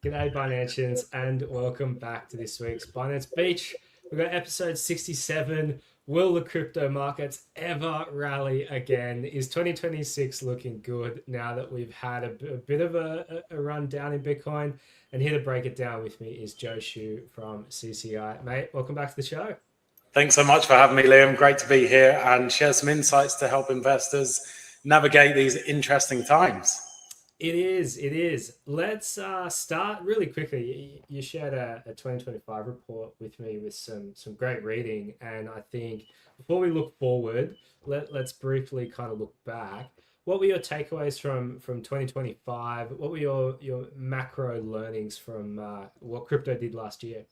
G'day, Binanceans, and welcome back to this week's Binance Beach. We've got episode 67. Will the crypto markets ever rally again? Is 2026 looking good now that we've had a bit of a run down in Bitcoin? And here to break it down with me is Joe Shew from CCI. Mate, welcome back to the show. Thanks so much for having me, Liam. Great to be here and share some insights to help investors navigate these interesting times. It is. Let's start really quickly. You shared a 2025 report with me with some great reading. And I think before we look forward, let's briefly kind of look back. What were your takeaways from 2025? What were your macro learnings from what crypto did last year?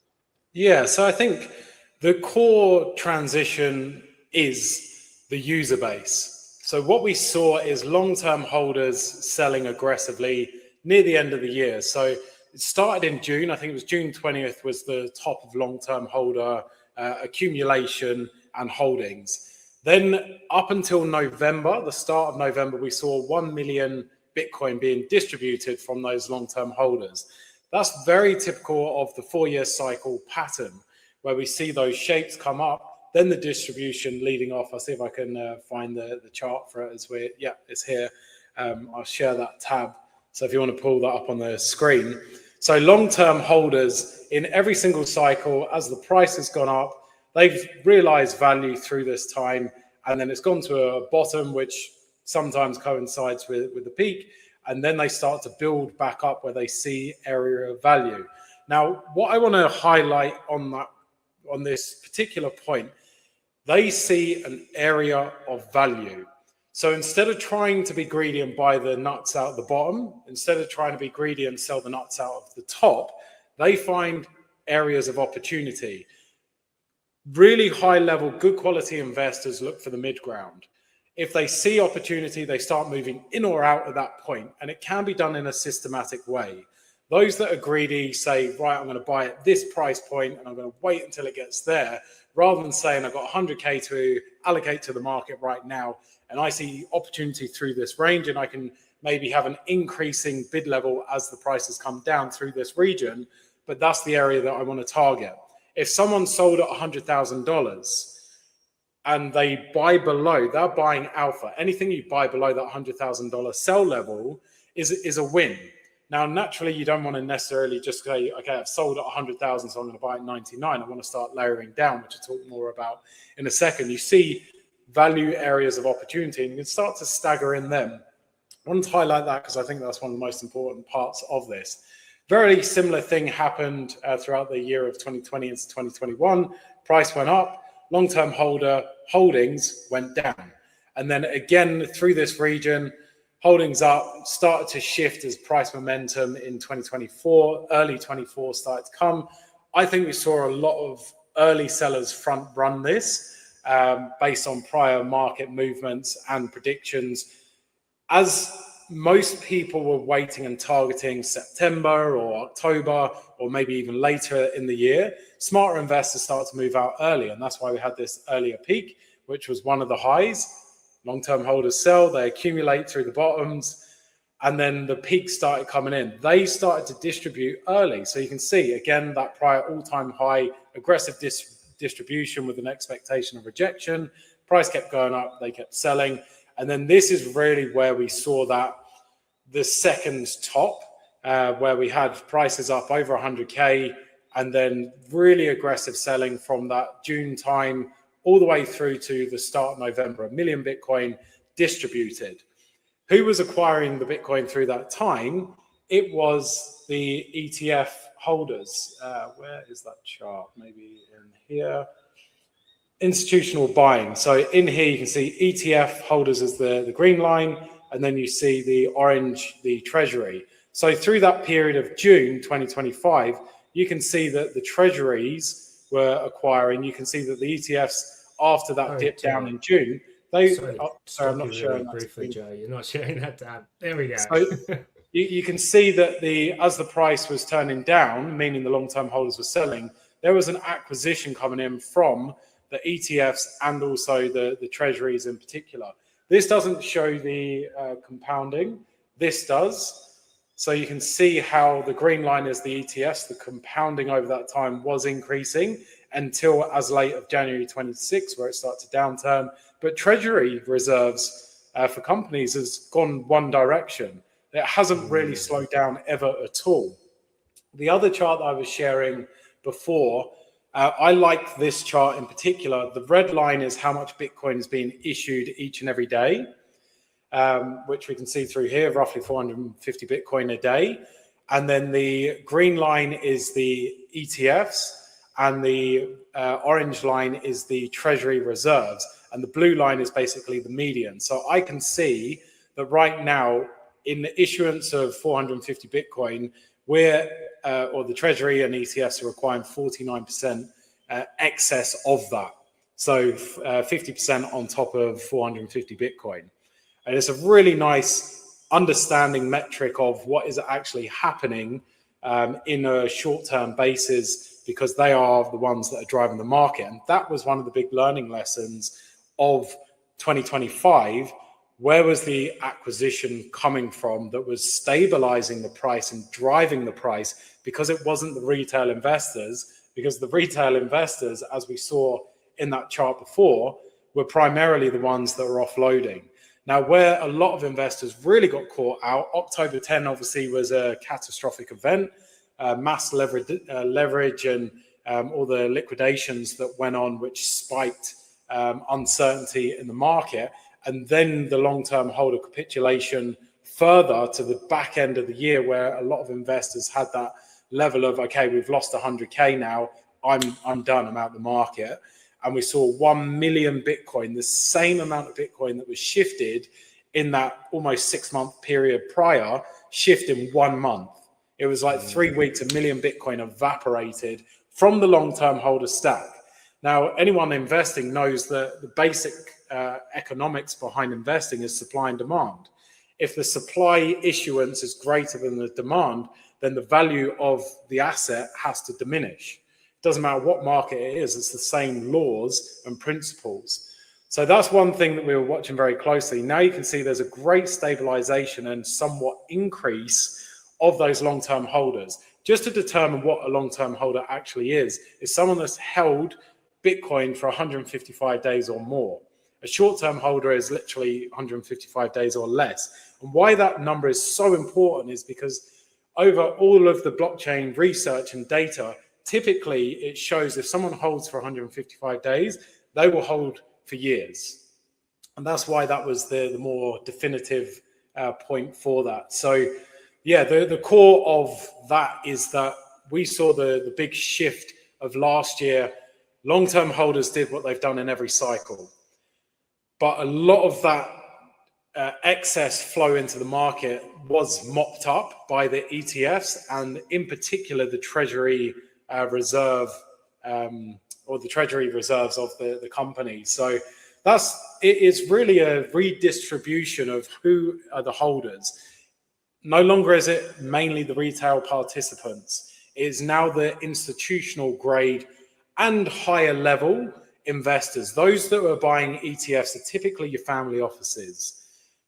Yeah, so I think the core transition is the user base. So what we saw is long-term holders selling aggressively near the end of the year. So it started in June. I think it was June 20th was the top of long-term holder accumulation and holdings. Then up until November, the start of November, we saw 1 million Bitcoin being distributed from those long-term holders. That's very typical of the 4-year cycle pattern, where we see those shapes come up, then the distribution leading off. I'll see if I can find the chart for it as it's here. I'll share that tab. So if you want to pull that up on the screen. So long-term holders in every single cycle, as the price has gone up, they've realized value through this time, and then it's gone to a bottom, which sometimes coincides with the peak, and then they start to build back up where they see area of value. Now, what I want to highlight on this particular point, they see an area of value. So instead of trying to be greedy and buy the nuts out the bottom, instead of trying to be greedy and sell the nuts out of the top, they find areas of opportunity. Really high level, good quality investors look for the mid ground. If they see opportunity, they start moving in or out at that point, and it can be done in a systematic way. Those that are greedy say, right, I'm going to buy at this price point and I'm going to wait until it gets there, rather than saying I've got 100K to allocate to the market right now, and I see opportunity through this range, and I can maybe have an increasing bid level as the prices come down through this region, but that's the area that I want to target. If someone sold at $100,000 and they buy below, they're buying alpha. Anything you buy below that $100,000 sell level is a win. Now, naturally, you don't want to necessarily just say, okay, I've sold at 100,000, so I'm going to buy at 99. I want to start layering down, which I'll talk more about in a second. You see value areas of opportunity, and you can start to stagger in them. I want to highlight that because I think that's one of the most important parts of this. Very similar thing happened throughout the year of 2020 into 2021. Price went up, long-term holder holdings went down. And then again, through this region, holdings up, started to shift as price momentum in 2024, early 24 started to come. I think we saw a lot of early sellers front run this based on prior market movements and predictions. As most people were waiting and targeting September or October, or maybe even later in the year, smarter investors start to move out early. And that's why we had this earlier peak, which was one of the highs. Long-term holders sell, they accumulate through the bottoms, and then the peak started coming in. They started to distribute early. So you can see, again, that prior all-time high, aggressive distribution with an expectation of rejection. Price kept going up, they kept selling. And then this is really where we saw that the second top, where we had prices up over 100K, and then really aggressive selling from that June time all the way through to the start of November, 1 million Bitcoin distributed. Who was acquiring the Bitcoin through that time? It was the ETF holders. Where is that chart? Maybe in here. Institutional buying. So in here, you can see ETF holders as the green line, and then you see the orange, the treasury. So through that period of June 2025, you can see that the treasuries were acquiring. You can see that the ETFs, after that dip down in June, sorry, I'm not sharing that briefly, Joe. You're not sharing that tab. There we go. So you can see that as the price was turning down, meaning the long-term holders were selling, there was an acquisition coming in from the ETFs and also the treasuries in particular. This doesn't show the compounding. This does. So you can see how the green line is the ETFs, the compounding over that time was increasing until as late of January 26, where it started to downturn. But treasury reserves for companies has gone one direction. It hasn't really slowed down ever at all. The other chart that I was sharing before, I like this chart in particular. The red line is how much Bitcoin is being issued each and every day, which we can see through here, roughly 450 Bitcoin a day. And then the green line is the ETFs, and the orange line is the treasury reserves, and the blue line is basically the median. So I can see that right now, in the issuance of 450 Bitcoin, or the treasury and ETFs are requiring 49% excess of that. So 50% on top of 450 Bitcoin. And it's a really nice understanding metric of what is actually happening in a short-term basis, because they are the ones that are driving the market. And that was one of the big learning lessons of 2025. Where was the acquisition coming from that was stabilizing the price and driving the price? Because it wasn't the retail investors, because the retail investors, as we saw in that chart before, were primarily the ones that were offloading. Now, where a lot of investors really got caught out, October 10 obviously was a catastrophic event, mass leverage and all the liquidations that went on, which spiked uncertainty in the market. And then the long-term holder capitulation further to the back end of the year, where a lot of investors had that level of, okay, we've lost 100K now, I'm done, I'm out the market. And we saw 1 million Bitcoin, the same amount of Bitcoin that was shifted in that almost 6-month period prior, shift in 1 month. It was like 3 weeks, 1 million Bitcoin evaporated from the long-term holder stack. Now, anyone investing knows that the basic economics behind investing is supply and demand. If the supply issuance is greater than the demand, then the value of the asset has to diminish. It doesn't matter what market it is, it's the same laws and principles. So that's one thing that we were watching very closely. Now you can see there's a great stabilization and somewhat increase of those long-term holders. Just to determine what a long-term holder actually is someone that's held Bitcoin for 155 days or more. A short-term holder is literally 155 days or less. And why that number is so important is because over all of the blockchain research and data, typically it shows if someone holds for 155 days, they will hold for years. And that's why that was the more definitive point for that. So yeah, the core of that is that we saw the big shift of last year. Long-term holders did what they've done in every cycle. But a lot of that excess flow into the market was mopped up by the ETFs, and in particular the treasury reserve or the treasury reserves of the company. So it is really a redistribution of who are the holders. No longer is it mainly the retail participants. It is now the institutional grade and higher level investors. Those that are buying ETFs are typically your family offices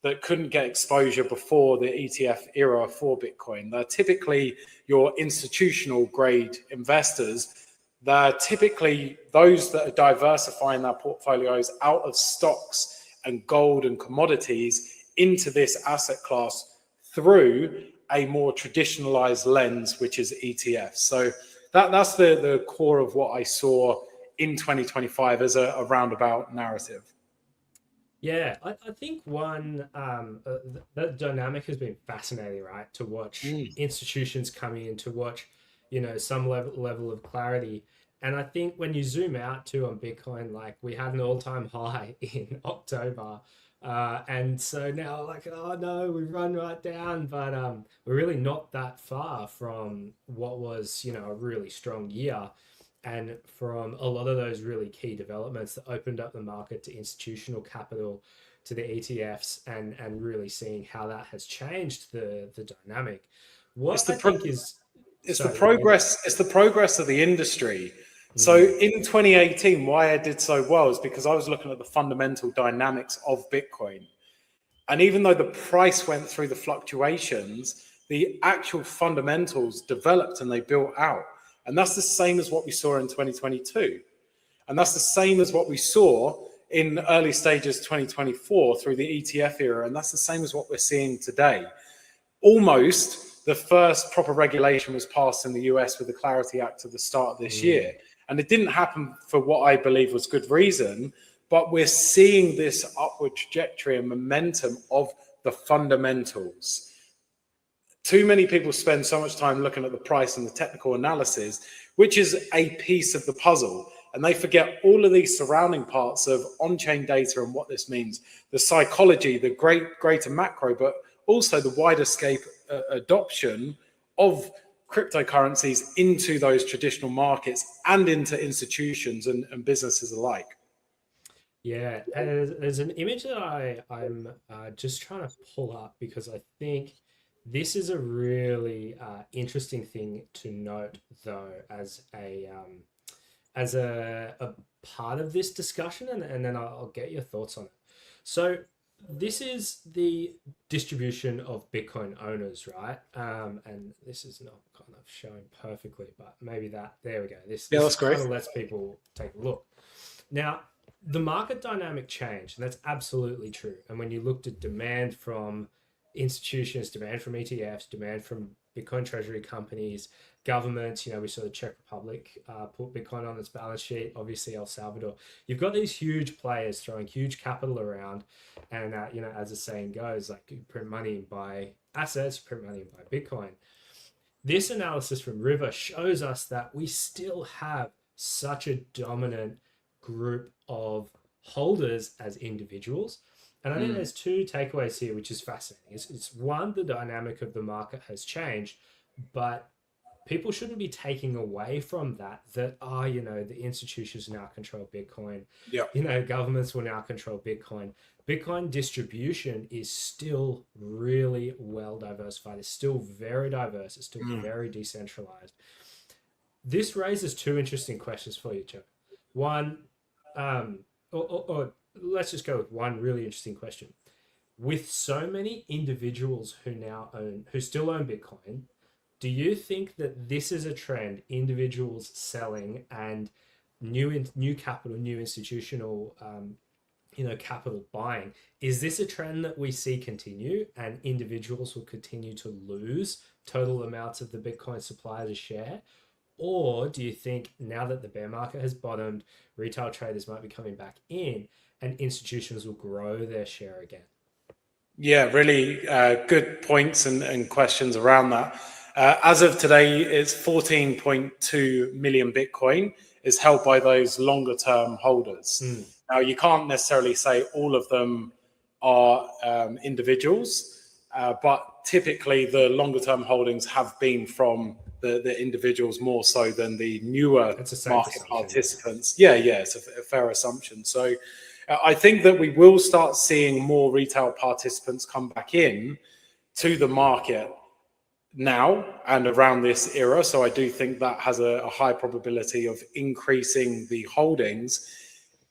that couldn't get exposure before the ETF era for Bitcoin. They're typically your institutional grade investors. They're typically those that are diversifying their portfolios out of stocks and gold and commodities into this asset class through a more traditionalized lens, which is ETFs. So that's the core of what I saw in 2025 as a roundabout narrative. Yeah, I think that dynamic has been fascinating, right? To watch institutions coming in, to watch, some level of clarity. And I think when you zoom out too on Bitcoin, like we had an all-time high in October. And so now like, oh no, we've run right down, but we're really not that far from what was, a really strong year. And from a lot of those really key developments that opened up the market to institutional capital, to the ETFs, and really seeing how that has changed the dynamic. It's the progress of the industry. So in 2018, why I did so well is because I was looking at the fundamental dynamics of Bitcoin. And even though the price went through the fluctuations, the actual fundamentals developed and they built out. And that's the same as what we saw in 2022. And that's the same as what we saw in early stages 2024 through the ETF era. And that's the same as what we're seeing today. Almost the first proper regulation was passed in the US with the Clarity Act at the start of this year. And it didn't happen for what I believe was good reason, but we're seeing this upward trajectory and momentum of the fundamentals. Too many people spend so much time looking at the price and the technical analysis, which is a piece of the puzzle. And they forget all of these surrounding parts of on-chain data and what this means, the psychology, the greater macro, but also the wider scale adoption of cryptocurrencies into those traditional markets and into institutions and businesses alike. Yeah, and there's an image that I'm just trying to pull up because I think this is a really interesting thing to note, though, as a part of this discussion, and then I'll get your thoughts on it. So this is the distribution of Bitcoin owners, right? And this is not kind of showing perfectly, but maybe there we go. This that's great. kind of lets people take a look. Now, the market dynamic changed, and that's absolutely true. And when you looked at demand from institutions, demand from ETFs, demand from Bitcoin treasury companies, governments, we saw the Czech Republic put Bitcoin on its balance sheet, obviously El Salvador. You've got these huge players throwing huge capital around. And, as the saying goes, like you print money and buy assets, you print money and buy Bitcoin. This analysis from River shows us that we still have such a dominant group of holders as individuals. And I think there's two takeaways here, which is fascinating. It's one, the dynamic of the market has changed, but people shouldn't be taking away from that the institutions now control Bitcoin. Yeah. Governments will now control Bitcoin. Bitcoin distribution is still really well diversified. It's still very diverse. It's still very decentralized. This raises two interesting questions for you, Joe. One, or let's just go with one really interesting question. With so many individuals who still own Bitcoin, do you think that this is a trend, individuals selling and new capital, new institutional, capital buying? Is this a trend that we see continue and individuals will continue to lose total amounts of the Bitcoin supply as a share? Or do you think now that the bear market has bottomed, retail traders might be coming back in and institutions will grow their share again? Yeah, really good points and questions around that. As of today, it's 14.2 million Bitcoin is held by those longer term holders. Now, you can't necessarily say all of them are individuals, but typically the longer term holdings have been from the individuals more so than the newer market participants. Yeah, it's a fair assumption. So I think that we will start seeing more retail participants come back in to the market now and around this era. So I do think that has a high probability of increasing the holdings.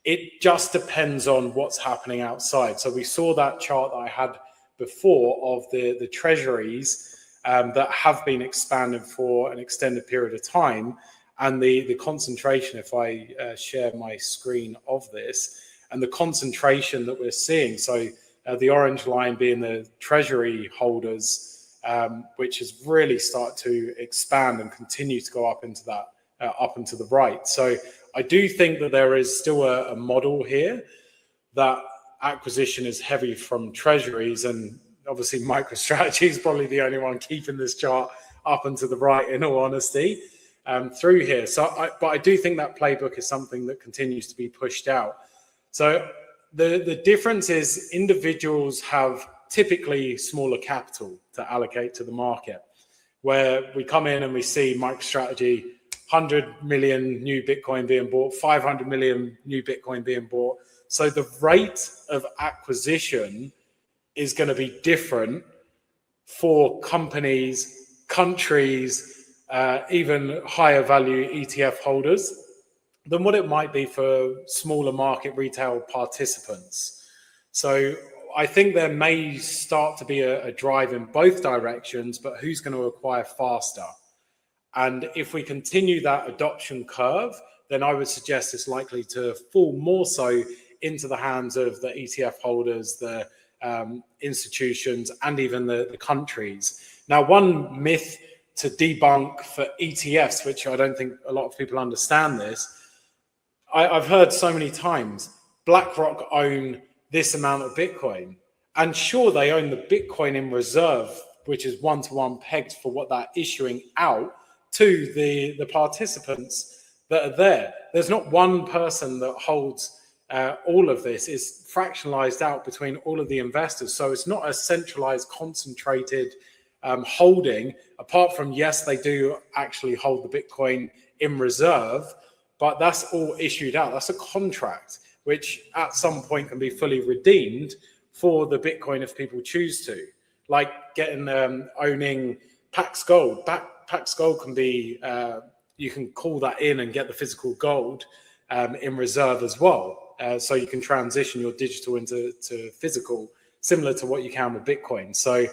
It just depends on what's happening outside. So we saw that chart that I had before of the treasuries that have been expanded for an extended period of time, and the concentration, if I share my screen of this, and the concentration that we're seeing. So the orange line being the treasury holders, which has really started to expand and continue to go up into that, up and to the right. So I do think that there is still a model here that acquisition is heavy from treasuries, and obviously MicroStrategy is probably the only one keeping this chart up and to the right, in all honesty, through here. But I do think that playbook is something that continues to be pushed out. So the difference is individuals have typically smaller capital to allocate to the market, where we come in and we see MicroStrategy, 100 million new Bitcoin being bought, 500 million new Bitcoin being bought. So the rate of acquisition is going to be different for companies, countries, even higher value ETF holders than what it might be for smaller market retail participants. So I think there may start to be a drive in both directions, but who's going to acquire faster? And if we continue that adoption curve, then I would suggest it's likely to fall more so into the hands of the ETF holders, the institutions, and even the countries. Now, one myth to debunk for ETFs, which I don't think a lot of people understand this, I've heard so many times, BlackRock own this amount of Bitcoin. And sure, they own the Bitcoin in reserve, which is one-to-one pegged for what they're issuing out to the participants that are there. There's not one person that holds all of this. It's fractionalized out between all of the investors. So it's not a centralized, concentrated holding, apart from, yes, they do actually hold the Bitcoin in reserve, but that's all issued out. That's a contract, which at some point can be fully redeemed for the Bitcoin if people choose to. Like getting owning Pax Gold. Pax Gold can be, you can call that in and get the physical gold in reserve as well. So you can transition your digital into physical, similar to what you can with Bitcoin. So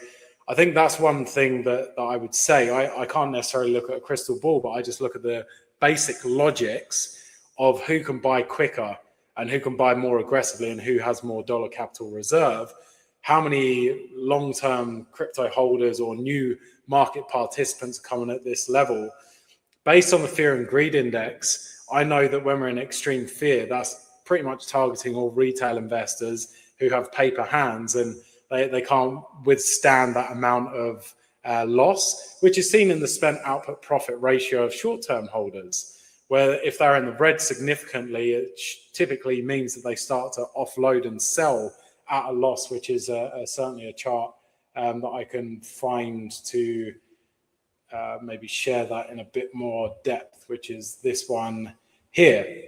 I think that's one thing that I would say. I can't necessarily look at a crystal ball, but I just look at the basic logics of who can buy quicker and who can buy more aggressively and who has more dollar capital reserve. How many long-term crypto holders or new market participants are coming at this level? Based on the fear and greed index, I know that when we're in extreme fear, that's pretty much targeting all retail investors who have paper hands, and they can't withstand that amount of loss, which is seen in the spent output profit ratio of short-term holders, where if they're in the red significantly, it typically means that they start to offload and sell at a loss, which is certainly a chart that I can find to maybe share that in a bit more depth, which is this one here.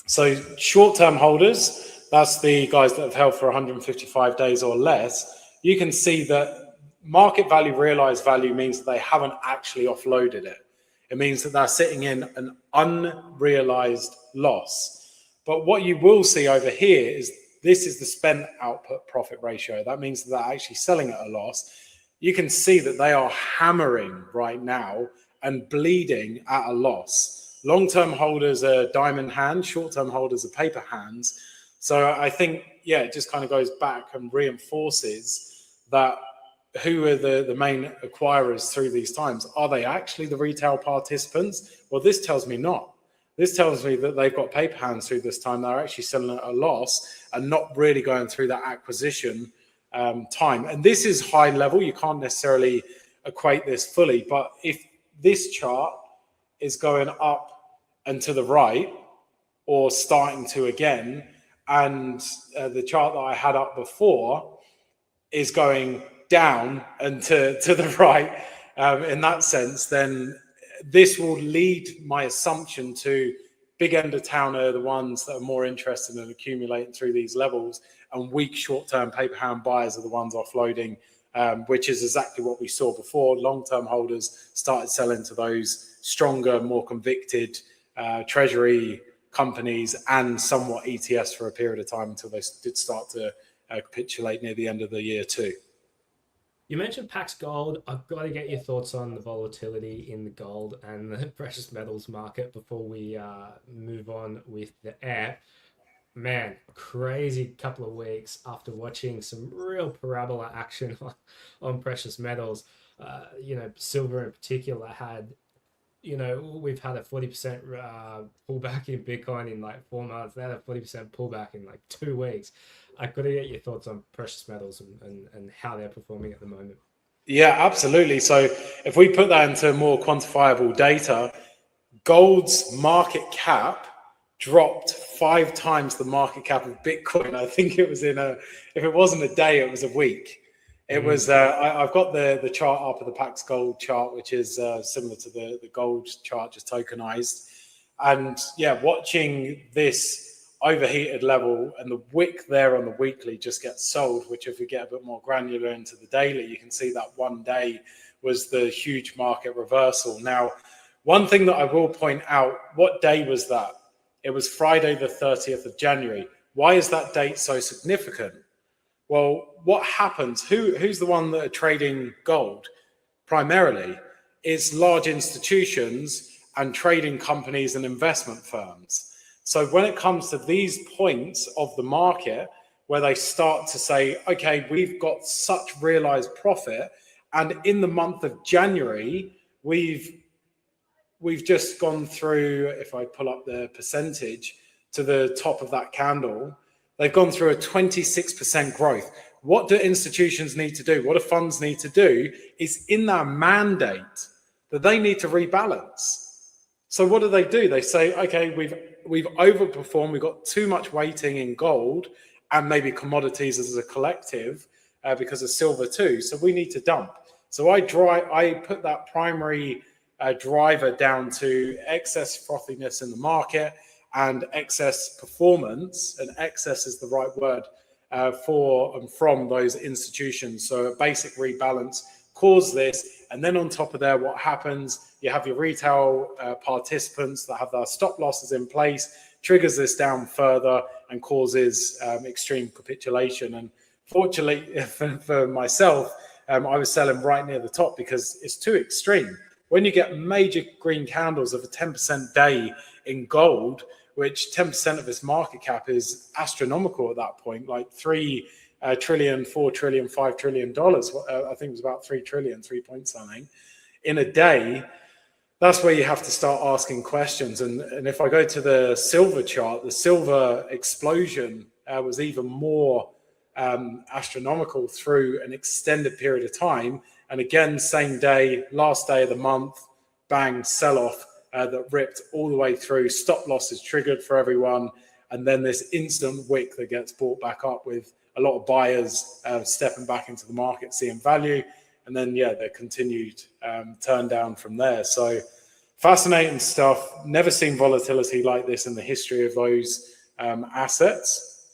So short-term holders, that's the guys that have held for 155 days or less. You can see that market value, realized value means that they haven't actually offloaded it. It means that they're sitting in an unrealized loss. But what you will see over here is this is the spent output profit ratio. That means that they're actually selling at a loss. You can see that they are hammering right now and bleeding at a loss. Long-term holders are diamond hands, short-term holders are paper hands. So I think, yeah, it just kind of goes back and reinforces that who are the main acquirers through these times? Are they actually the retail participants? Well, this tells me not. This tells me that they've got paper hands through this time. They're actually selling at a loss and not really going through that acquisition time. And this is high level. You can't necessarily equate this fully. But if this chart is going up and to the right, or starting to again, and the chart that I had up before is going down and to the right, in that sense, then this will lead my assumption to big end of town are the ones that are more interested in accumulating through these levels, and weak short-term paper hand buyers are the ones offloading, which is exactly what we saw before. Long-term holders started selling to those stronger, more convicted treasury companies and somewhat ETFs for a period of time until they did start to capitulate near the end of the year too. You mentioned Pax Gold. I've got to get your thoughts on the volatility in the gold and the precious metals market before we move on with the app. Man, crazy couple of weeks after watching some real parabola action on precious metals. Silver in particular had, we've had a 40% pullback in Bitcoin in like 4 months. They had a 40% pullback in like 2 weeks. I got to get your thoughts on precious metals and how they're performing at the moment. Yeah, absolutely. So if we put that into more quantifiable data, gold's market cap dropped 5 times the market cap of Bitcoin. I think it was if it wasn't a day, it was a week. It was, I've got the chart up of the Pax Gold chart, which is similar to the gold chart, just tokenized. And yeah, watching this overheated level and the wick there on the weekly just gets sold, which if we get a bit more granular into the daily, you can see that one day was the huge market reversal. Now, one thing that I will point out, what day was that? It was Friday, the 30th of January. Why is that date so significant? Well, what happens? Who's the one that are trading gold? Primarily, it's large institutions and trading companies and investment firms. So when it comes to these points of the market where they start to say, okay, we've got such realized profit, and in the month of January, we've just gone through, if I pull up the percentage to the top of that candle, they've gone through a 26% growth. What do institutions need to do? What do funds need to do is in their mandate that they need to rebalance. So what do? They say, okay, we've overperformed. We've got too much weighting in gold and maybe commodities as a collective because of silver too. So we need to dump. So I put that primary driver down to excess frothiness in the market and excess performance, and excess is the right word for and from those institutions. So a basic rebalance caused this, and then on top of there, what happens? You have your retail participants that have their stop losses in place, triggers this down further and causes extreme capitulation. And fortunately for myself, I was selling right near the top because it's too extreme. When you get major green candles of a 10% day in gold, which 10% of its market cap is astronomical at that point, like 3 trillion, 4 trillion, $5 trillion. I think it was about 3 trillion, 3 point something in a day. That's where you have to start asking questions. And if I go to the silver chart, the silver explosion was even more astronomical through an extended period of time. And again, same day, last day of the month, bang, sell off that ripped all the way through. Stop losses triggered for everyone. And then this instant wick that gets bought back up with a lot of buyers stepping back into the market, seeing value. And then, yeah, the continued turn down from there. So fascinating stuff. Never seen volatility like this in the history of those assets.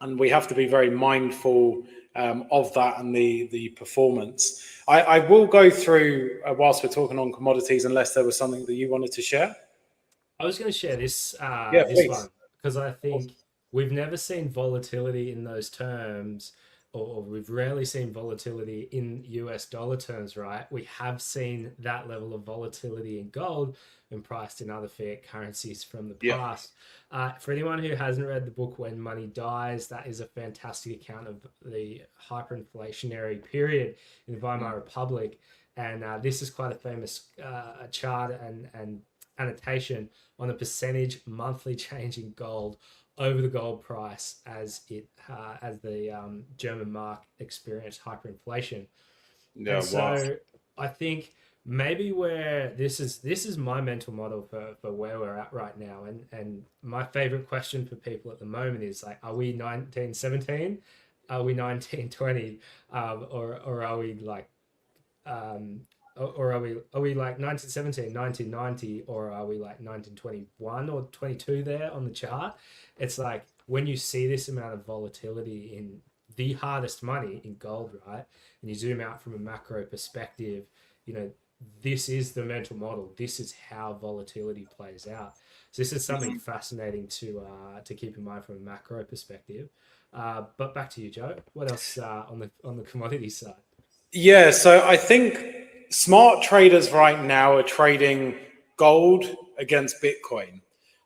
And we have to be very mindful of that and the performance. I will go through, whilst we're talking on commodities, unless there was something that you wanted to share. I was going to share this please. one because I think we've never seen volatility in those terms, or we've rarely seen volatility in US dollar terms, right? We have seen that level of volatility in gold and priced in other fiat currencies from the past. For anyone who hasn't read the book When Money Dies, that is a fantastic account of the hyperinflationary period in the Weimar Republic. And this is quite a famous chart and annotation on the percentage monthly change in gold over the gold price as the German mark experienced hyperinflation. Yeah, and so I think maybe where this is my mental model for where we're at right now, and my favorite question for people at the moment is like, are we 1917, are we 1920, or are we like or are we like 1917, 1990, or are we like 1921 or 22 there on the chart? It's like when you see this amount of volatility in the hardest money in gold, right? And you zoom out from a macro perspective, this is the mental model. This is how volatility plays out. So this is something fascinating to keep in mind from a macro perspective. But back to you, Joe. What else on the commodity side? Yeah, so I think smart traders right now are trading gold against Bitcoin.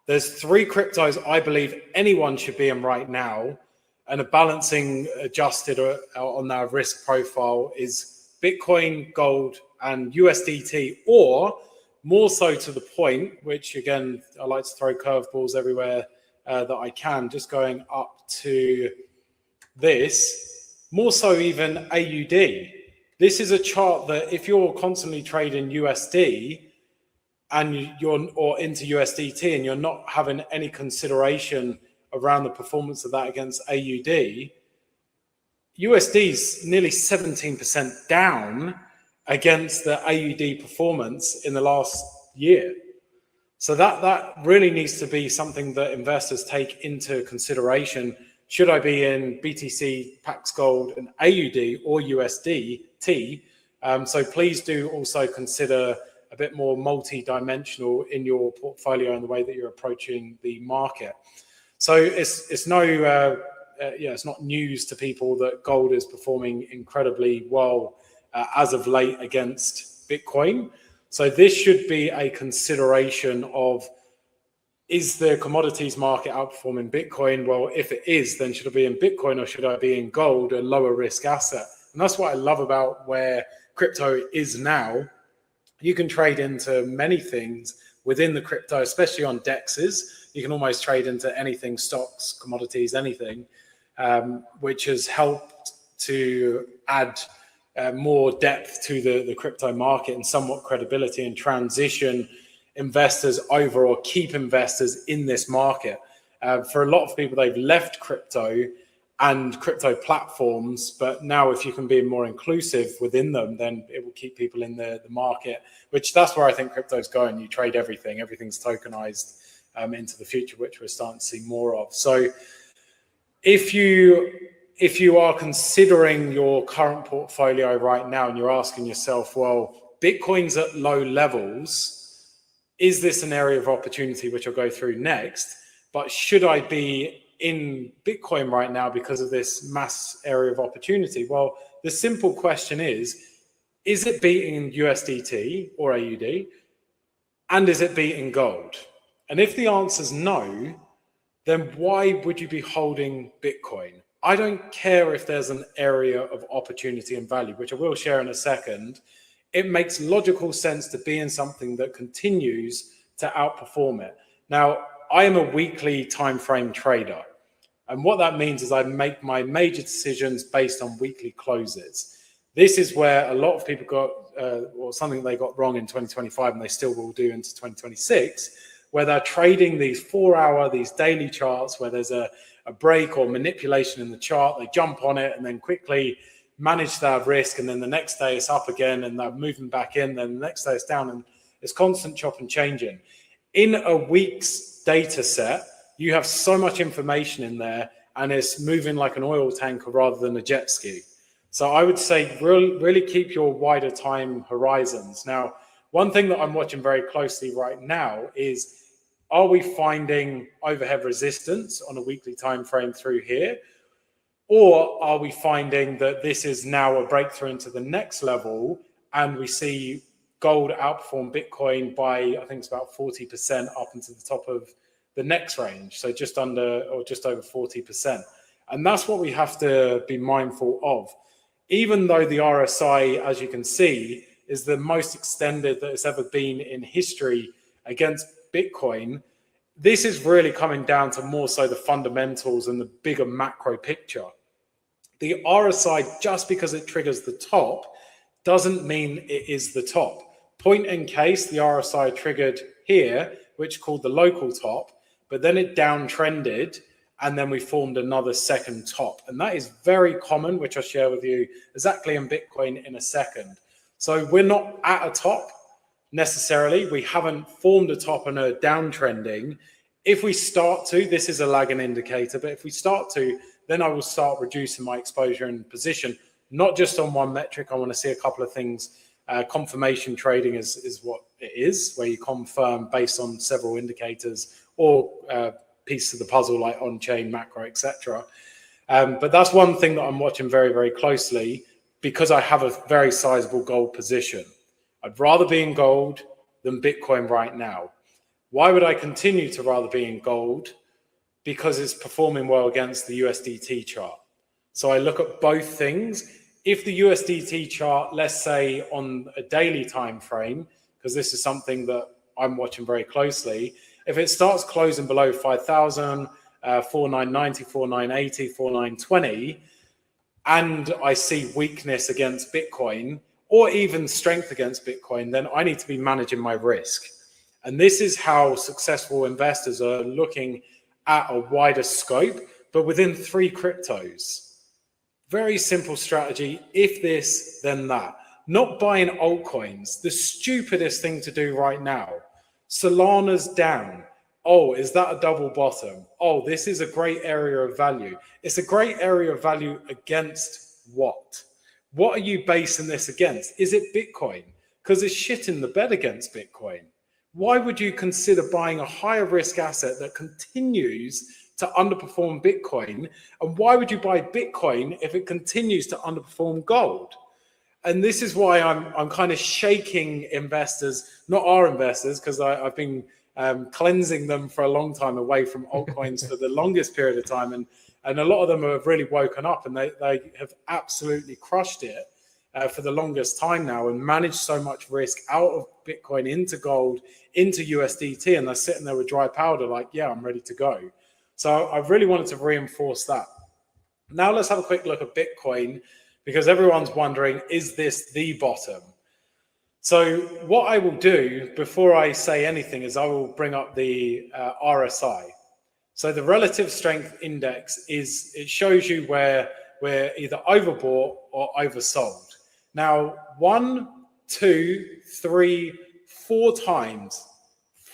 There's 3 cryptos I believe anyone should be in right now, and a balancing adjusted on their risk profile is Bitcoin, gold, and USDT, or more so to the point, which again, I like to throw curveballs everywhere that I can, just going up to this, more so even AUD. This is a chart that if you're constantly trading USD and or into USDT and you're not having any consideration around the performance of that against AUD, USD is nearly 17% down against the AUD performance in the last year. So that really needs to be something that investors take into consideration. Should I be in BTC, Pax Gold, and AUD or USDT? So please do also consider a bit more multi-dimensional in your portfolio and the way that you're approaching the market. So it's no it's not news to people that gold is performing incredibly well as of late against Bitcoin. So this should be a consideration of, is the commodities market outperforming Bitcoin? Well, if it is, then should I be in Bitcoin or should I be in gold, a lower risk asset? And that's what I love about where crypto is now. You can trade into many things within the crypto, especially on DEXs. You can almost trade into anything, stocks, commodities, anything, which has helped to add more depth to the crypto market and somewhat credibility and transition investors over or keep investors in this market. For a lot of people, they've left crypto and crypto platforms, but now if you can be more inclusive within them, then it will keep people in the market, which that's where I think crypto is going. You trade everything, everything's tokenized into the future, which we're starting to see more of. So if you are considering your current portfolio right now and you're asking yourself, well, Bitcoin's at low levels, is this an area of opportunity, which I'll go through next, but should I be in Bitcoin right now because of this mass area of opportunity? Well, the simple question is it beating USDT or AUD? And is it beating gold? And if the answer is no, then why would you be holding Bitcoin? I don't care if there's an area of opportunity and value, which I will share in a second. It makes logical sense to be in something that continues to outperform it. Now, I am a weekly time frame trader. And what that means is I make my major decisions based on weekly closes. This is where a lot of people got, or something they got wrong in 2025, and they still will do into 2026, where they're trading these 4-hour, these daily charts, where there's a break or manipulation in the chart. They jump on it and then quickly manage their risk. And then the next day it's up again and they're moving back in. Then the next day it's down, and it's constant chop and changing. In a week's data set, you have so much information in there, and it's moving like an oil tanker rather than a jet ski. So I would say really keep your wider time horizons. Now, one thing that I'm watching very closely right now is, are we finding overhead resistance on a weekly time frame through here? Or are we finding that this is now a breakthrough into the next level, and we see gold outperform Bitcoin by, I think it's about 40% up into the top of the next range, so just under or just over 40%. And that's what we have to be mindful of. Even though the RSI, as you can see, is the most extended that it's ever been in history against Bitcoin, this is really coming down to more so the fundamentals and the bigger macro picture. The RSI, just because it triggers the top, doesn't mean it is the top. Point in case, the RSI triggered here, which called the local top, but then it downtrended, and then we formed another second top. And that is very common, which I'll share with you exactly in Bitcoin in a second. So we're not at a top necessarily. We haven't formed a top and are downtrending. If we start to, this is a lagging indicator, but if we start to, then I will start reducing my exposure and position, not just on one metric. I want to see a couple of things. Confirmation trading is what it is, where you confirm based on several indicators or pieces of the puzzle like on-chain, macro, etc. But that's one thing that I'm watching very, very closely, because I have a very sizable gold position. I'd rather be in gold than Bitcoin right now. Why would I continue to rather be in gold? Because it's performing well against the USDT chart. So I look at both things. If the USDT chart, let's say on a daily time frame, because this is something that I'm watching very closely, if it starts closing below 5,000, 4,990, 4,980, 4,920, and I see weakness against Bitcoin or even strength against Bitcoin, then I need to be managing my risk. And this is how successful investors are looking at a wider scope, but within 3 cryptos. Very simple strategy. If this, then that. Not buying altcoins. The stupidest thing to do right now. Solana's down. Oh, is that a double bottom? Oh, this is a great area of value. It's a great area of value against what? What are you basing this against? Is it Bitcoin? Because it's shit in the bed against Bitcoin. Why would you consider buying a higher risk asset that continues to underperform Bitcoin? And why would you buy Bitcoin if it continues to underperform gold? And this is why I'm kind of shaking investors, not our investors, because I've been cleansing them for a long time away from altcoins for the longest period of time. And a lot of them have really woken up, and they have absolutely crushed it for the longest time now and managed so much risk out of Bitcoin into gold, into USDT. And they're sitting there with dry powder like, yeah, I'm ready to go. So I really wanted to reinforce that. Now let's have a quick look at Bitcoin, because everyone's wondering, is this the bottom? So what I will do before I say anything is I will bring up the RSI. So the relative strength index it shows you where we're either overbought or oversold. Now, 1, 2, 3, 4 times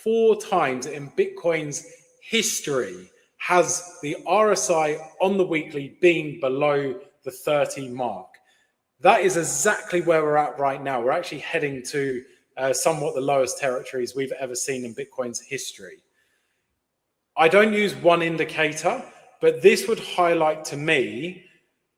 in Bitcoin's history has the RSI on the weekly being below the 30 mark. That is exactly where we're at right now. We're actually heading to somewhat the lowest territories we've ever seen in Bitcoin's history. I don't use one indicator, but this would highlight to me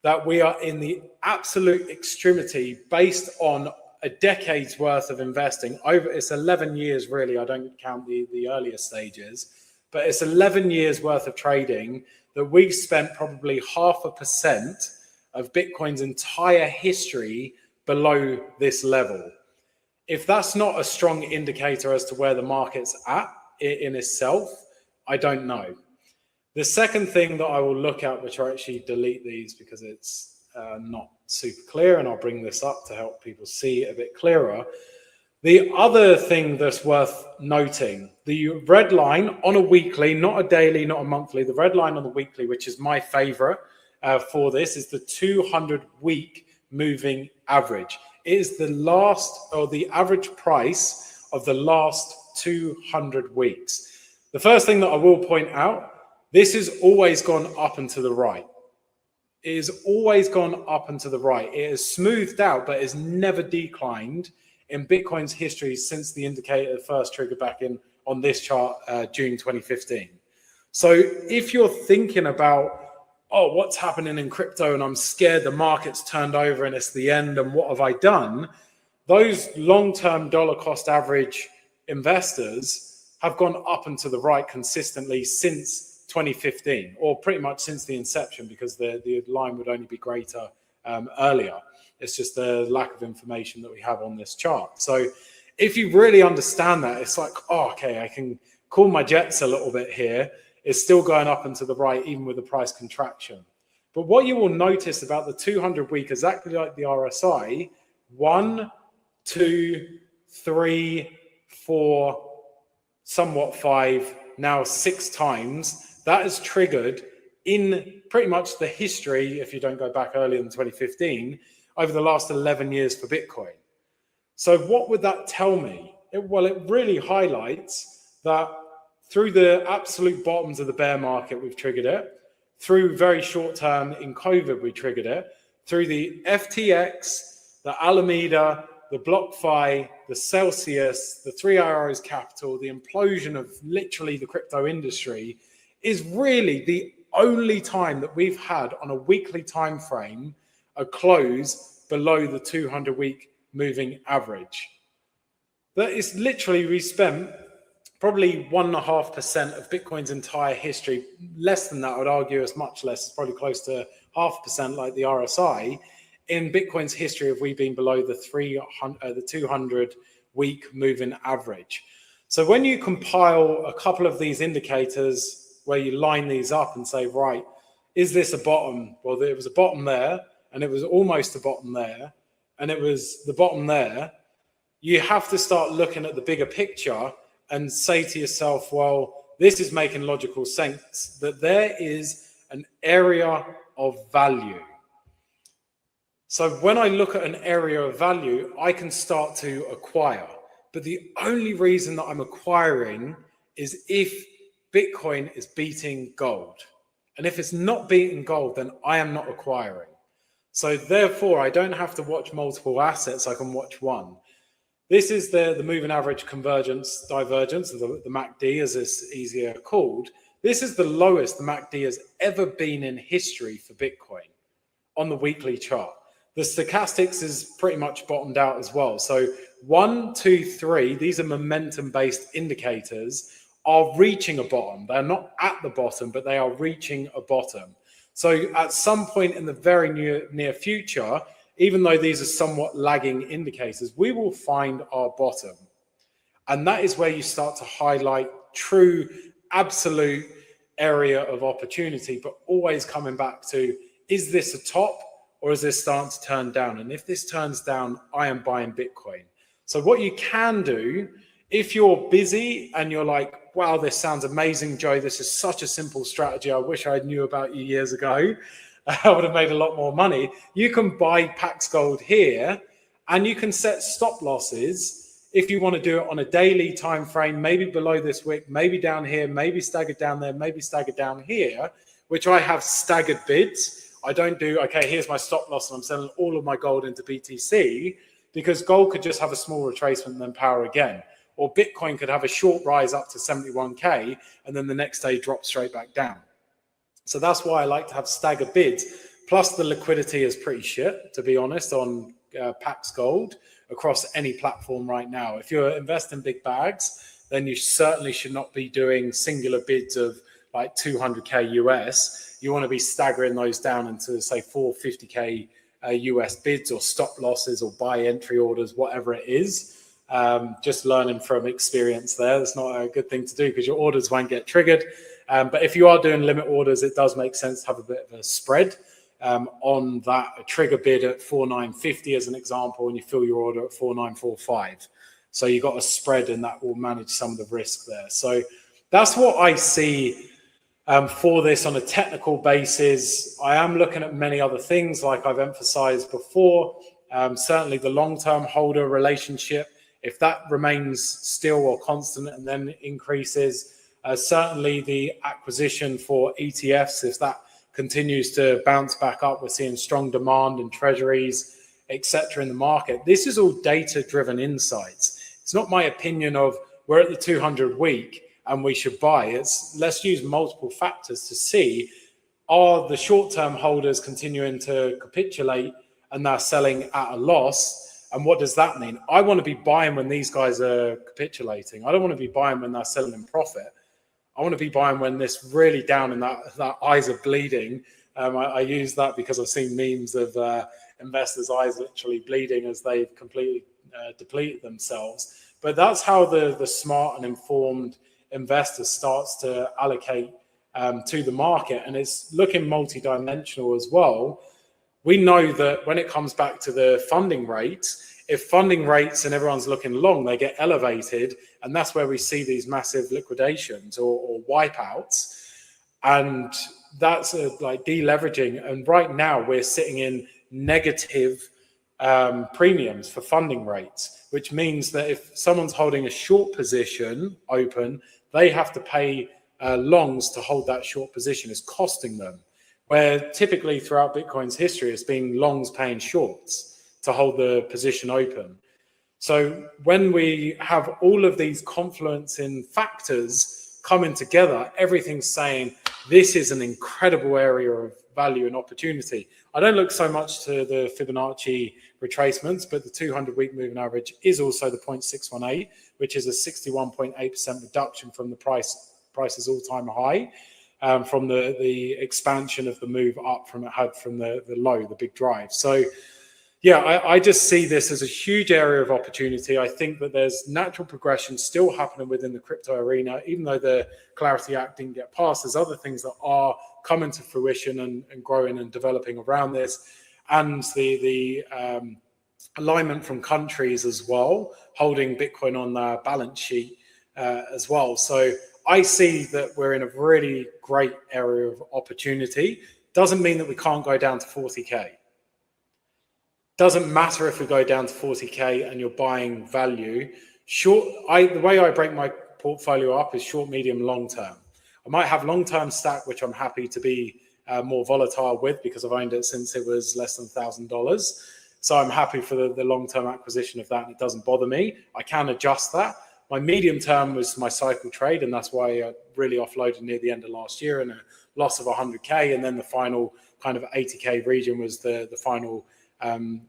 that we are in the absolute extremity based on a decade's worth of investing. It's 11 years, really. I don't count the earlier stages, but it's 11 years worth of trading that we've spent probably 0.5% of Bitcoin's entire history below this level. If that's not a strong indicator as to where the market's at in itself, I don't know. The second thing that I will look at, which I actually delete these because it's not super clear, and I'll bring this up to help people see it a bit clearer. The other thing that's worth noting, the red line on a weekly, not a daily, not a monthly, the red line on the weekly, which is my favorite for this, is the 200-week moving average. It is the average price of the last 200 weeks. The first thing that I will point out, this has always gone up and to the right. It has always gone up and to the right. It has smoothed out, but has never declined in Bitcoin's history since the indicator first triggered back in on this chart, June 2015. So if you're thinking about, oh, what's happening in crypto and I'm scared the market's turned over and it's the end and what have I done? Those long-term dollar cost average investors have gone up and to the right consistently since 2015, or pretty much since the inception, because the line would only be greater earlier. It's just the lack of information that we have on this chart. So if you really understand that, it's like, oh, okay, I can cool my jets a little bit here. It's still going up and to the right, even with the price contraction. But what you will notice about the 200-week, exactly like the RSI, 1, 2, 3, 4, somewhat 5, now 6 times, that has triggered in pretty much the history, if you don't go back earlier than 2015, over the last 11 years for Bitcoin. So what would that tell me? Well, it really highlights that through the absolute bottoms of the bear market, we've triggered it. Through very short term in COVID, we triggered it. Through the FTX, the Alameda, the BlockFi, the Celsius, the 3 Arrows Capital, the implosion of literally the crypto industry is really the only time that we've had on a weekly time frame a close below the 200-week moving average. That is literally, we spent probably 1.5% of Bitcoin's entire history, less than that, I would argue, is much less, it's probably close to 0.5% like the RSI, in Bitcoin's history have we been below the 200-week moving average. So when you compile a couple of these indicators where you line these up and say, right, is this a bottom? Well, there was a bottom there, and it was almost a bottom there, and it was the bottom there. You have to start looking at the bigger picture and say to yourself, well, this is making logical sense, that there is an area of value. So when I look at an area of value, I can start to acquire. But the only reason that I'm acquiring is if Bitcoin is beating gold. And if it's not beating gold, then I am not acquiring. So therefore, I don't have to watch multiple assets. I can watch one. This is the moving average convergence, divergence, the MACD, as it's easier called. This is the lowest the MACD has ever been in history for Bitcoin on the weekly chart. The stochastics is pretty much bottomed out as well. So 1, 2, 3, these are momentum-based indicators, are reaching a bottom. They're not at the bottom, but they are reaching a bottom. So at some point in the very near future, even though these are somewhat lagging indicators, we will find our bottom. And that is where you start to highlight true, absolute area of opportunity, but always coming back to, is this a top or is this starting to turn down? And if this turns down, I am buying Bitcoin. So what you can do, if you're busy and you're like, wow, this sounds amazing, Joe, this is such a simple strategy, I wish I knew about you years ago, I would have made a lot more money. You can buy Pax Gold here and you can set stop losses if you want to do it on a daily time frame, maybe below this wick, maybe down here, maybe staggered down there, maybe staggered down here, which I have staggered bids. I don't do, okay, here's my stop loss and I'm selling all of my gold into BTC, because gold could just have a small retracement and then power again. Or Bitcoin could have a short rise up to 71K and then the next day drop straight back down. So that's why I like to have staggered bids. Plus the liquidity is pretty shit, to be honest, on Pax Gold across any platform right now. If you're investing big bags, then you certainly should not be doing singular bids of like 200K US. You want to be staggering those down into, say, 450K US bids or stop losses or buy entry orders, whatever it is. Just learning from experience there. That's not a good thing to do because your orders won't get triggered. But if you are doing limit orders, it does make sense to have a bit of a spread on that. A trigger bid at 4950 as an example, and you fill your order at 4945. So you've got a spread and that will manage some of the risk there. So that's what I see for this on a technical basis. I am looking at many other things like I've emphasized before. Certainly the long-term holder relationship, if that remains still or constant and then increases, certainly the acquisition for ETFs, if that continues to bounce back up, we're seeing strong demand in treasuries, etc. in the market. This is all data-driven insights. It's not my opinion of we're at the 200 week and we should buy. It's let's use multiple factors to see, are the short-term holders continuing to capitulate and they're selling at a loss? And what does that mean? I want to be buying when these guys are capitulating. I don't want to be buying when they're selling in profit. I want to be buying when this really down and that eyes are bleeding. I use that because I've seen memes of investors' eyes literally bleeding as they've completely depleted themselves. But that's how the smart and informed investor starts to allocate to the market. And it's looking multidimensional as well. We know that when it comes back to the funding rates, if funding rates and everyone's looking long, they get elevated. And that's where we see these massive liquidations or wipeouts. And that's like deleveraging. And right now we're sitting in negative premiums for funding rates, which means that if someone's holding a short position open, they have to pay longs to hold that short position. It's costing them. Where typically throughout Bitcoin's history, it's been longs paying shorts to hold the position open. So when we have all of these confluencing factors coming together, everything's saying this is an incredible area of value and opportunity. I don't look so much to the Fibonacci retracements, but the 200-week moving average is also the 0.618, which is a 61.8% reduction from the price's all-time high. From the expansion of the move up from it had from the low, the big drive. So yeah, I just see this as a huge area of opportunity. I think that there's natural progression still happening within the crypto arena, even though the Clarity Act didn't get passed. There's other things that are coming to fruition and growing and developing around this, and the alignment from countries as well, holding Bitcoin on their balance sheet as well. So I see that we're in a really great area of opportunity. Doesn't mean that we can't go down to 40K. Doesn't matter if we go down to 40K and you're buying value. The way I break my portfolio up is short, medium, long term. I might have long-term stack, which I'm happy to be more volatile with because I've owned it since it was less than $1,000. So I'm happy for the long-term acquisition of that, and it doesn't bother me. I can adjust that. My medium term was my cycle trade, and that's why I really offloaded near the end of last year and a loss of 100K. And then the final kind of 80K region was the final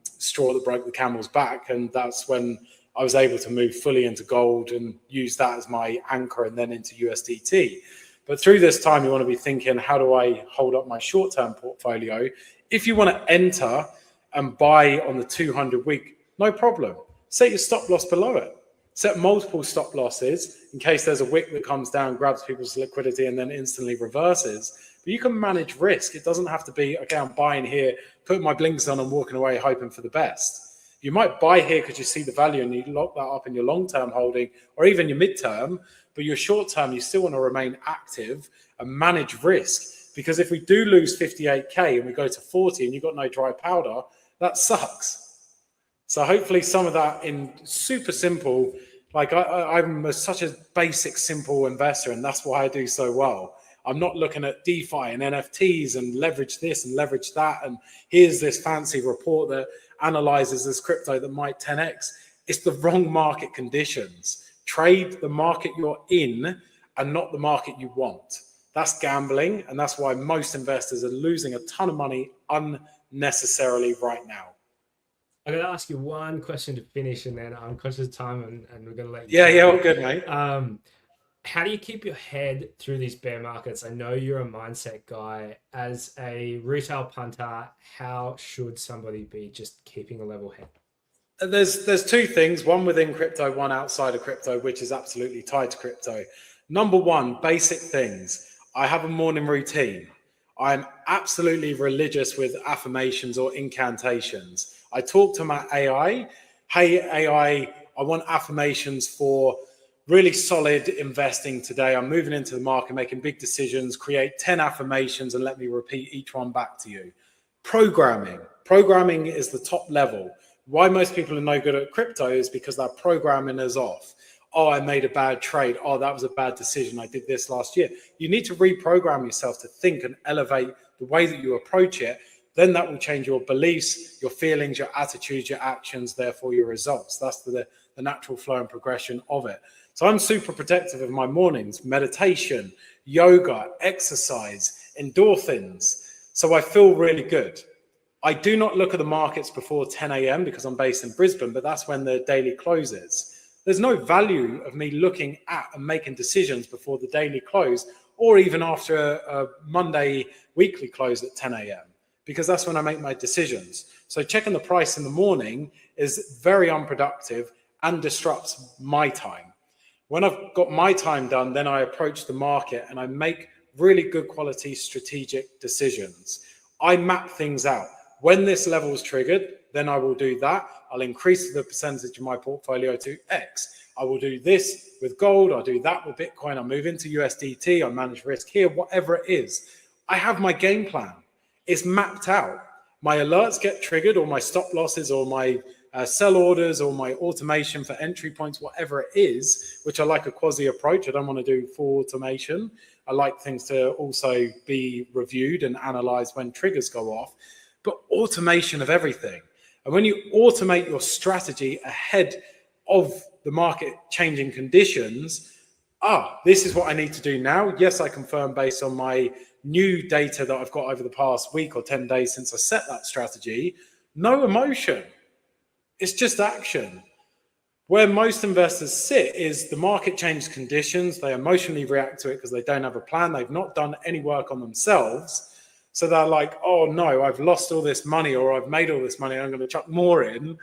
straw that broke the camel's back. And that's when I was able to move fully into gold and use that as my anchor and then into USDT. But through this time, you want to be thinking, how do I hold up my short-term portfolio? If you want to enter and buy on the 200-week, no problem. Set your stop loss below it. Set multiple stop losses in case there's a wick that comes down, grabs people's liquidity, and then instantly reverses. But you can manage risk. It doesn't have to be, okay, I'm buying here, putting my blinkers on and walking away hoping for the best. You might buy here because you see the value and you lock that up in your long-term holding or even your mid-term, but your short-term, you still want to remain active and manage risk. Because if we do lose 58K and we go to 40 and you've got no dry powder, that sucks. So hopefully some of that in super simple, like I'm such a basic, simple investor, and that's why I do so well. I'm not looking at DeFi and NFTs and leverage this and leverage that. And here's this fancy report that analyzes this crypto that might 10x. It's the wrong market conditions. Trade the market you're in and not the market you want. That's gambling. And that's why most investors are losing a ton of money unnecessarily right now. I'm going to ask you one question to finish, and then I'm conscious of time, and we're going to let you. Yeah, all good, mate. How do you keep your head through these bear markets? I know you're a mindset guy. As a retail punter, how should somebody be just keeping a level head? There's two things, one within crypto, one outside of crypto, which is absolutely tied to crypto. Number one, basic things. I have a morning routine. I'm absolutely religious with affirmations or incantations. I talk to my AI. Hey, AI, I want affirmations for really solid investing today. I'm moving into the market, making big decisions, create 10 affirmations and let me repeat each one back to you. Programming is the top level. Why most people are no good at crypto is because their programming is off. Oh, I made a bad trade. Oh, that was a bad decision. I did this last year. You need to reprogram yourself to think and elevate the way that you approach it. Then that will change your beliefs, your feelings, your attitudes, your actions, therefore your results. That's the natural flow and progression of it. So I'm super protective of my mornings, meditation, yoga, exercise, endorphins. So I feel really good. I do not look at the markets before 10 a.m. because I'm based in Brisbane, but that's when the daily closes. There's no value of me looking at and making decisions before the daily close or even after a Monday weekly close at 10 a.m. because that's when I make my decisions. So checking the price in the morning is very unproductive and disrupts my time. When I've got my time done, then I approach the market and I make really good quality strategic decisions. I map things out. When this level is triggered, then I will do that. I'll increase the percentage of my portfolio to X. I will do this with gold. I'll do that with Bitcoin. I'll move into USDT. I'll manage risk here, whatever it is. I have my game plan. It's mapped out. My alerts get triggered or my stop losses or my sell orders or my automation for entry points, whatever it is, which I like a quasi approach. I don't want to do full automation. I like things to also be reviewed and analyzed when triggers go off, but automation of everything. And when you automate your strategy ahead of the market changing conditions, this is what I need to do now. Yes, I confirm based on my new data that I've got over the past week or 10 days since I set that strategy. No emotion. It's just action. Where most investors sit is the market changes conditions. They emotionally react to it because they don't have a plan. They've not done any work on themselves. So they're like, oh no, I've lost all this money or I've made all this money. I'm going to chuck more in.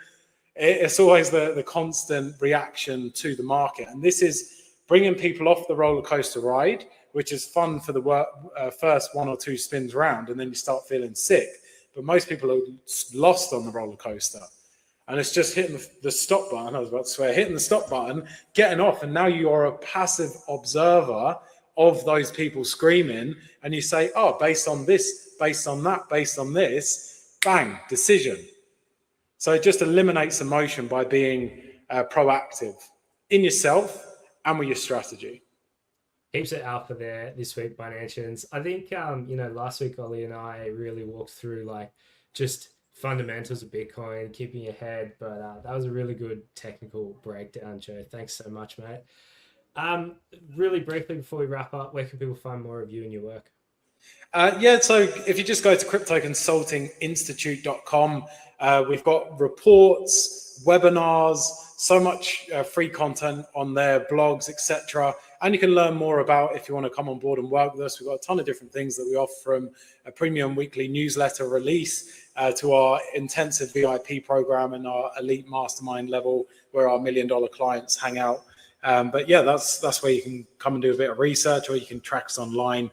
It's always the constant reaction to the market. And this is bringing people off the roller coaster ride, which is fun for the first one or two spins round. And then you start feeling sick. But most people are lost on the roller coaster. And it's just hitting the stop button. I was about to swear, hitting the stop button, getting off. And now you are a passive observer of those people screaming. And you say, oh, based on this, based on that, based on this, bang, decision. So it just eliminates emotion by being proactive in yourself and with your strategy. Heaps of alpha there this week, Financians. I think, last week, Ollie and I really walked through just fundamentals of Bitcoin, keeping your head. But that was a really good technical breakdown, Joe. Thanks so much, mate. Really briefly before we wrap up, where can people find more of you and your work? So if you just go to cryptoconsultinginstitute.com, we've got reports, webinars, so much free content on there, blogs, etc. And you can learn more about if you want to come on board and work with us. We've got a ton of different things that we offer, from a premium weekly newsletter release to our intensive VIP program and our elite mastermind level where our $1 million clients hang out. But yeah, that's where you can come and do a bit of research, or you can track us online.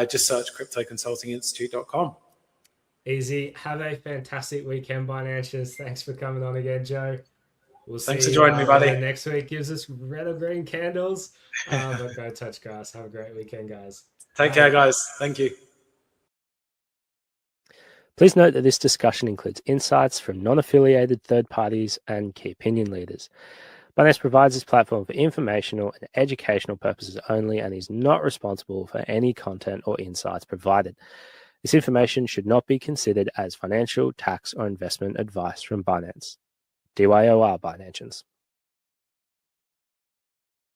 Just search cryptoconsultinginstitute.com. Easy. Have a fantastic weekend, Binances. Thanks for coming on again, Joe. We'll Thanks see for joining me, buddy. whether next week gives us red or green candles. But go touch grass. Have a great weekend, guys. Take care, guys. Thank you. Please note that this discussion includes insights from non-affiliated third parties and key opinion leaders. Binance provides this platform for informational and educational purposes only and is not responsible for any content or insights provided. This information should not be considered as financial, tax, or investment advice from Binance. DYOR Binanceans.